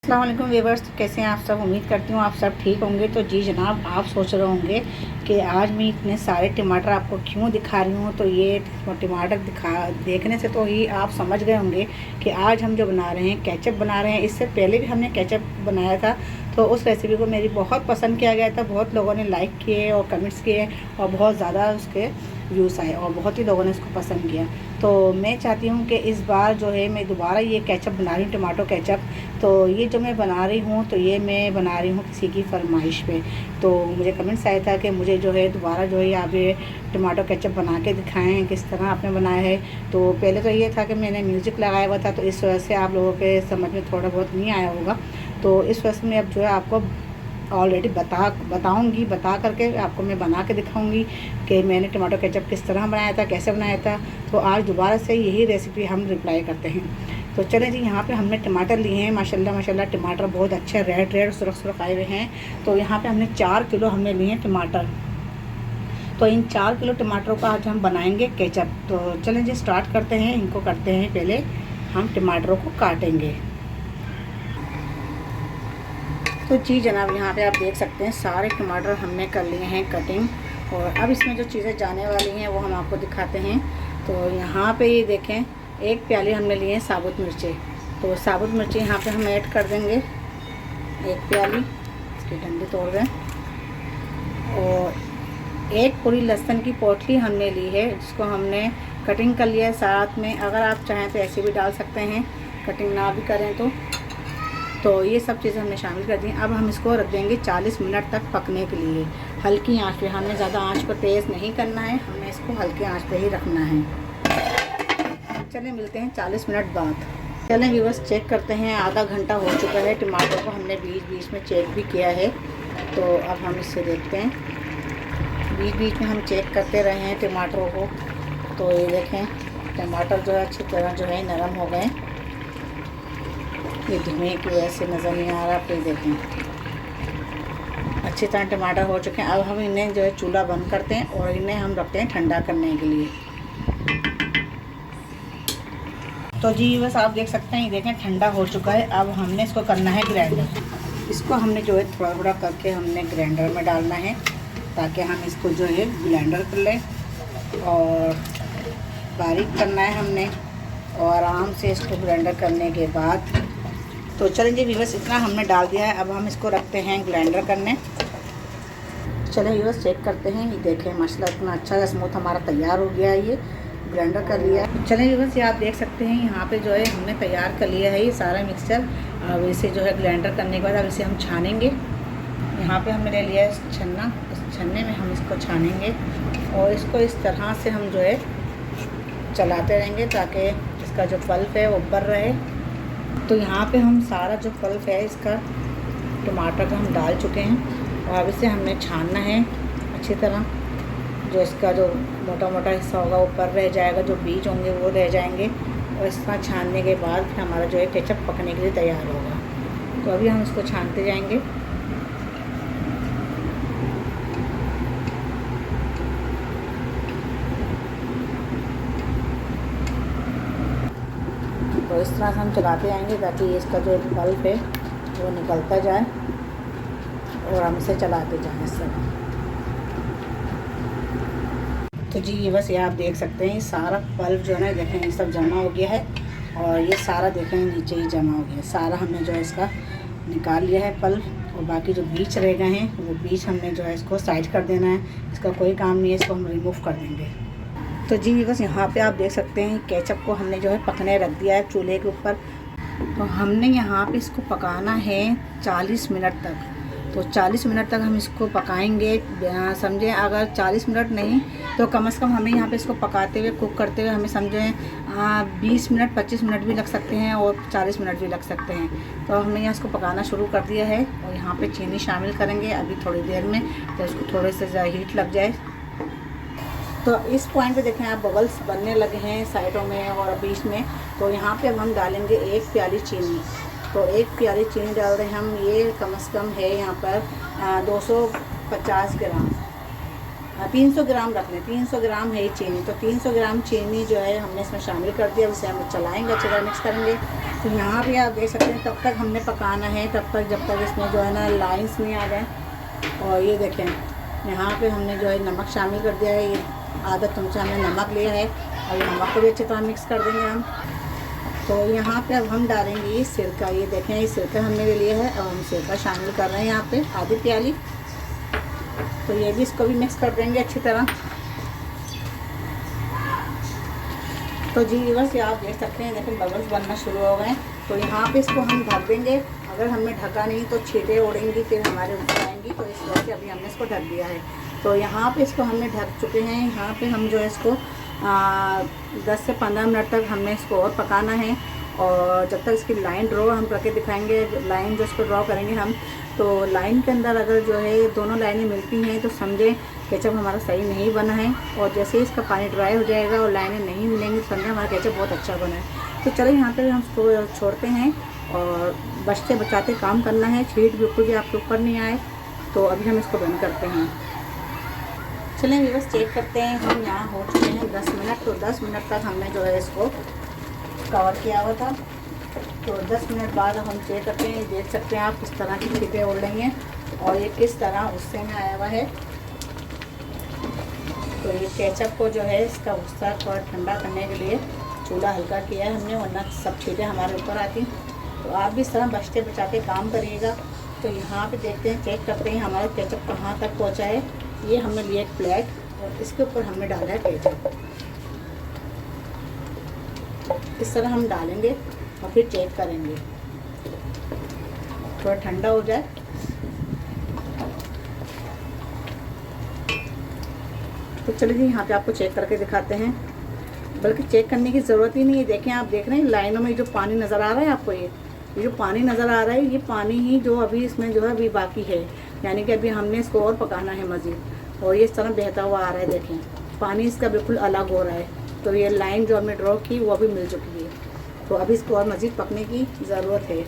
अस्सलाम वालेकुम व्यूअर्स, कैसे हैं आप सब। उम्मीद करती हूँ आप सब ठीक होंगे। तो जी जनाब, आप सोच रहे होंगे कि आज मैं इतने सारे टमाटर आपको क्यों दिखा रही हूँ। तो ये टमाटर देखने से तो ही आप समझ गए होंगे कि आज हम जो बना रहे हैं केचप बना रहे हैं। इससे पहले भी हमने केचप बनाया था, तो उस रेसिपी को मेरी बहुत पसंद किया गया था। बहुत लोगों ने लाइक किए और कमेंट्स किए और बहुत ज़्यादा उसके व्यूज़ आए और बहुत ही लोगों ने इसको पसंद किया। तो मैं चाहती हूँ कि इस बार जो है मैं दोबारा ये केचप बना रही हूँ, टमाटो केचप। तो ये जो मैं बना रही हूँ, तो ये मैं बना रही हूँ किसी की फरमाइश पे। तो मुझे कमेंट्स आया था कि मुझे जो है दोबारा जो है आप ये टमाटो केचप बना के दिखाएं, किस तरह आपने बनाया है। तो पहले तो ये था कि मैंने म्यूज़िक लगाया हुआ था, तो इस वजह से आप लोगों के समझ में थोड़ा बहुत नहीं आया होगा। तो इस वजह से मैं अब जो है आपको ऑलरेडी बता करके आपको मैं बना के दिखाऊंगी कि मैंने टमाटो केचप किस तरह बनाया था, कैसे बनाया था। तो आज दोबारा से यही रेसिपी हम रिप्लाई करते हैं। तो चलें जी, यहाँ पे हमने टमाटर लिए हैं। माशाल्लाह माशाल्लाह टमाटर बहुत अच्छे रेड रेड सुरख आए हुए हैं। तो यहाँ पे हमने 4 किलो हमने लिए हैं टमाटर। तो इन 4 किलो टमाटरों का आज हम बनाएंगे केचप। तो चलें जी स्टार्ट करते हैं। इनको करते हैं, पहले हम टमाटरों को काटेंगे। तो जी जनाब, यहाँ पे आप देख सकते हैं सारे टमाटर हमने कर लिए हैं कटिंग। और अब इसमें जो चीज़ें जाने वाली हैं वो हम आपको दिखाते हैं। तो यहाँ पे ये देखें, 1 प्याली हमने लिए हैं साबुत मिर्ची। तो साबुत मिर्ची यहाँ पे हम ऐड कर देंगे 1 प्याली, इसकी डंडी तोड़ दें। और 1 पूरी लहसुन की पोटली हमने ली है, जिसको हमने कटिंग कर लिया है साथ में। अगर आप चाहें तो ऐसे भी डाल सकते हैं, कटिंग ना भी करें तो ये सब चीज़ें हमने शामिल कर दी। अब हम इसको रख देंगे 40 मिनट तक पकने के लिए, हल्की आंच पे। हमने ज़्यादा आंच को तेज़ नहीं करना है, हमें इसको हल्की आंच पे ही रखना है। चलें मिलते हैं 40 मिनट बाद। चलें व्यूअर्स, चेक करते हैं। आधा घंटा हो चुका है। टमाटर को हमने बीच बीच में चेक भी किया है। तो अब हम इससे देखते हैं, बीच बीच में हम चेक करते रहे हैं टमाटरों को। तो ये देखें, टमाटर जो है अच्छी तरह जो है नरम हो गए। ये धुएँ की वजह से नज़र नहीं आ रहा, फिर देखें अच्छी तरह टमाटर हो चुके हैं। अब हम इन्हें जो है चूल्हा बंद करते हैं और इन्हें हम रखते हैं ठंडा करने के लिए। तो जी बस आप देख सकते हैं, ये देखें ठंडा हो चुका है। अब हमने इसको करना है ग्राइंडर। इसको हमने जो है थोड़ा थोड़ा करके हमने ग्राइंडर में डालना है, ताकि हम इसको जो है ब्लेंडर कर लें और बारीक करना है हमने। और आराम से इसको ब्लेंडर करने के बाद तो चलें जी व्यूअर्स, इतना हमने डाल दिया है। अब हम इसको रखते हैं ग्राइंडर करने। चलें व्यूअर्स, चेक करते हैं। ये देखें माशाल्लाह इतना अच्छा स्मूथ हमारा तैयार हो गया है, ये ग्राइंडर कर लिया। चलें व्यूअर्स, ये आप देख सकते हैं यहाँ पे जो है हमने तैयार कर लिया है ये सारा मिक्सचर। अब इसे जो है ग्राइंडर करने के बाद अब इसे हम छानेंगे। यहाँ पे हमने ले लिया है छन्ना, इस छन्ने में हम इसको छानेंगे और इसको इस तरह से हम जो है चलाते रहेंगे, ताकि इसका जो पल्प है वो ऊपर रहे। तो यहाँ पे हम सारा जो पल्प है इसका टमाटर का हम डाल चुके हैं। और अब इसे हमने छानना है अच्छी तरह। जो इसका जो मोटा मोटा हिस्सा होगा ऊपर रह जाएगा, जो बीज होंगे वो रह जाएंगे। और इस तरह छानने के बाद फिर हमारा जो है केचप पकने के लिए तैयार होगा। तो अभी हम इसको छानते जाएंगे। तो इस तरह से हम चलाते जाएंगे ताकि इसका जो पल्प है वो निकलता जाए और हम इसे चलाते जाएं इस तरह। तो जी ये बस ये आप देख सकते हैं, सारा पल्प जो है ना, देखें ये सब जमा हो गया है। और ये सारा देखें नीचे ही जमा हो गया है। सारा हमने जो है इसका निकाल लिया है पल्प। और बाकी जो बीज रह गए हैं वो बीज हमने जो है इसको साइड कर देना है। इसका कोई काम नहीं है, इसको हम रिमूव कर देंगे। तो जी बस यहाँ पे आप देख सकते हैं केचप को हमने जो है पकने रख दिया है चूल्हे के ऊपर। तो हमने यहाँ पे इसको पकाना है 40 मिनट तक। तो 40 मिनट तक हम इसको पकाएंगे। समझें अगर 40 मिनट नहीं तो कम से कम हमें यहाँ पे इसको पकाते हुए कुक करते हुए हमें समझें 20 मिनट 25 मिनट भी लग सकते हैं और 40 मिनट भी लग सकते हैं। तो हमने यहाँ इसको पकाना शुरू कर दिया है। और यहाँ पे चीनी शामिल करेंगे अभी थोड़ी देर में, तो इसको थोड़े से हीट लग जाए। तो इस पॉइंट पे देखें आप, बबल्स बनने लगे हैं साइडों में और बीच में। तो यहाँ पे अब हम डालेंगे 1 प्याली चीनी। तो 1 प्याली चीनी डाल रहे हैं हम। ये कम से कम है यहाँ पर 250 ग्राम 300 ग्राम रख लें, 300 ग्राम है ये चीनी। तो 300 ग्राम चीनी जो है हमने इसमें शामिल कर दिया। उसे हम चलाएँगे, अच्छी तरह मिक्स करेंगे। तो यहाँ पे आप देख सकते हैं तब तक हमने पकाना है, तब तक जब तक इसमें जो है ना लाइन्स नहीं आ जाए। और ये देखें यहाँ पे हमने जो है नमक शामिल कर दिया है। ये आधा चमचा हमने नमक लिया है और ये नमक को भी अच्छी तरह मिक्स कर देंगे हम। तो यहाँ पे अब हम डालेंगे ये सिरका। ये देखें ये सिरका हमने ले लिया है। अब हम सिरका शामिल कर रहे हैं यहाँ पे आधी प्याली। तो ये भी इसको भी मिक्स कर देंगे अच्छी तरह। तो जी व्यूअर्स आप देख सकते हैं, देखें बबल्स बनना शुरू हो गए। तो यहाँ पे इसको हम ढक देंगे। अगर हमने ढका नहीं तो छींटे उड़ेंगी, फिर हमारे ऊपर आएंगी। तो इस वजह से अभी हमने इसको ढक दिया है। तो यहाँ पे इसको हमने ढक चुके हैं। यहाँ पे हम जो है इसको 10 से 15 मिनट तक हमने इसको और पकाना है। और जब तक इसकी लाइन ड्रॉ हम करके दिखाएंगे, लाइन जो इसको ड्रॉ करेंगे हम, तो लाइन के अंदर अगर जो है दोनों लाइनें मिलती हैं तो समझें केचप हमारा सही नहीं बना है। और जैसे ही इसका पानी ड्राई हो जाएगा और लाइनें नहीं मिलेंगी तो समझें हमारा केचप बहुत अच्छा बना है। तो चलो यहाँ पे हम इसको छोड़ते हैं और बचते बचाते काम करना है। छींट बिल्कुल भी आपके ऊपर नहीं आए। तो अभी हम इसको बंद करते हैं। चलें बस चेक करते हैं। हम यहाँ हो चुके हैं 10 मिनट। तो 10 मिनट तक हमने जो है इसको कवर किया हुआ था। तो 10 मिनट बाद हम चेक करते हैं। देख सकते हैं आप किस तरह की छींटे उड़ रही हैं और ये किस तरह गुस्से में आया हुआ है। तो ये केचप को जो है इसका गुस्सा थोड़ा ठंडा करने के लिए चूल्हा हल्का किया है हमने, वरना सब छींटे हमारे ऊपर आती। तो आप भी इस तरह बचते बचाते काम करिएगा। तो यहाँ पे देखते हैं, चेक करते हैं हमारा केचप कहाँ तक पहुँचा है। ये हमने लिया एक प्लेट और इसके ऊपर हमने डाला है केचप। इस तरह हम डालेंगे और फिर चेक करेंगे, थोड़ा ठंडा हो जाए। तो चलिए यहाँ पे आपको चेक करके दिखाते हैं। बल्कि चेक करने की ज़रूरत ही नहीं है। देखें आप देख रहे हैं लाइनों में जो पानी नज़र आ रहा है आपको, ये जो पानी नज़र आ रहा है, ये पानी ही जो अभी इसमें जो है अभी बाकी है। यानी कि अभी हमने इसको और पकाना है मज़ीद। और ये इस तरह बहता हुआ आ रहा है। देखें पानी इसका बिल्कुल अलग हो रहा है। तो ये लाइन जो हमने ड्रॉ की वो अभी मिल चुकी है। तो अभी इसको और मज़ीद पकने की ज़रूरत है।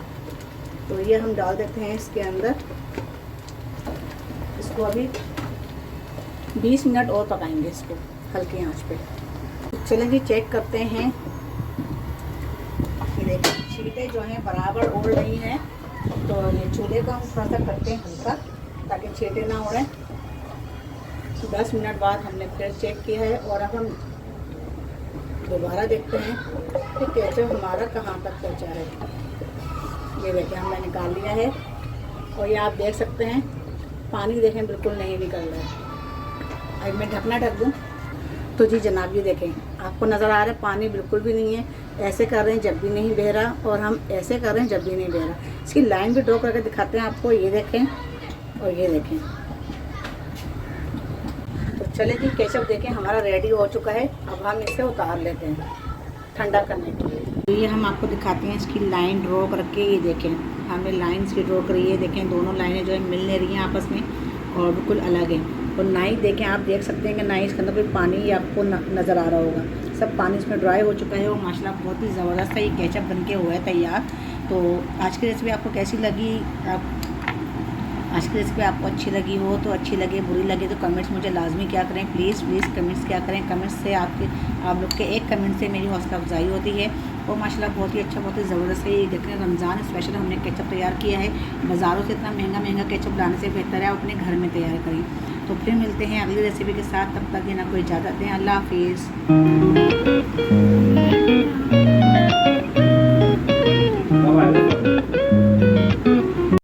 तो ये हम डाल देते हैं इसके अंदर। इसको अभी 20 मिनट और पकाएंगे इसको हल्की आंच पे। तो चलें जी चेक करते हैं। ये देखिए छींटे जो हैं बराबर उड़ रही हैं। तो ये चूल्हे को हम थोड़ा सा करते हैं हल्का ताकि छींटे ना उड़ें। 10 मिनट बाद हमने फिर चेक किया है और अब हम दोबारा देखते हैं कि केचप हमारा कहाँ तक पहुँचा है। ये देखिए हमने निकाल लिया है और ये आप देख सकते हैं पानी देखें बिल्कुल नहीं निकल रहा है। अब मैं ढकना ढक दूँ। तो जी जनाब ये देखें आपको नज़र आ रहा है पानी बिल्कुल भी नहीं है। ऐसे कर रहे हैं जब भी नहीं बह रहा और हम ऐसे कर रहे हैं जब भी नहीं बह रहा। इसकी लाइन भी ड्रॉ करके दिखाते हैं आपको। ये देखें और ये देखें। तो चले जी केचप देखें हमारा रेडी हो चुका है। अब हम इसे उतार लेते हैं ठंडा करने के लिए। ये हम आपको दिखाते हैं इसकी लाइन ड्रॉ करके। ये देखें हमने लाइन इसकी ड्रॉ करी है। देखें दोनों लाइनें जो है मिल नहीं रही हैं आपस में और बिल्कुल अलग है। और ना ही देखें आप देख सकते हैं कि ना ही इसके अंदर कोई पानी आपको नज़र आ रहा होगा। सब पानी इसमें ड्राई हो चुका है और माशाल्लाह बहुत ही ज़बरदस्त है ये केचप बन के हुआ है तैयार। तो आज की रेसिपी आपको कैसी लगी? आज की रेसिपी आपको अच्छी लगी हो तो अच्छी लगे, बुरी लगे तो कमेंट्स मुझे लाजमी क्या करें, प्लीज़ कमेंट्स क्या करें। कमेंट्स से आप लोग के एक कमेंट से मेरी हौसला अफजाई होती है। और माशाल्लाह बहुत ही अच्छा, बहुत ही ज़बरदस्त है। ये देखें रमज़ान स्पेशल हमने केचप तैयार किया है। बाज़ारों से इतना महंगा केचप लाने से बेहतर है आप अपने घर में तैयार करें। तो फिर मिलते हैं अगली रेसिपी के साथ। तब तक देना कोई इजाज़त दें। अल्लाह हाफिज़।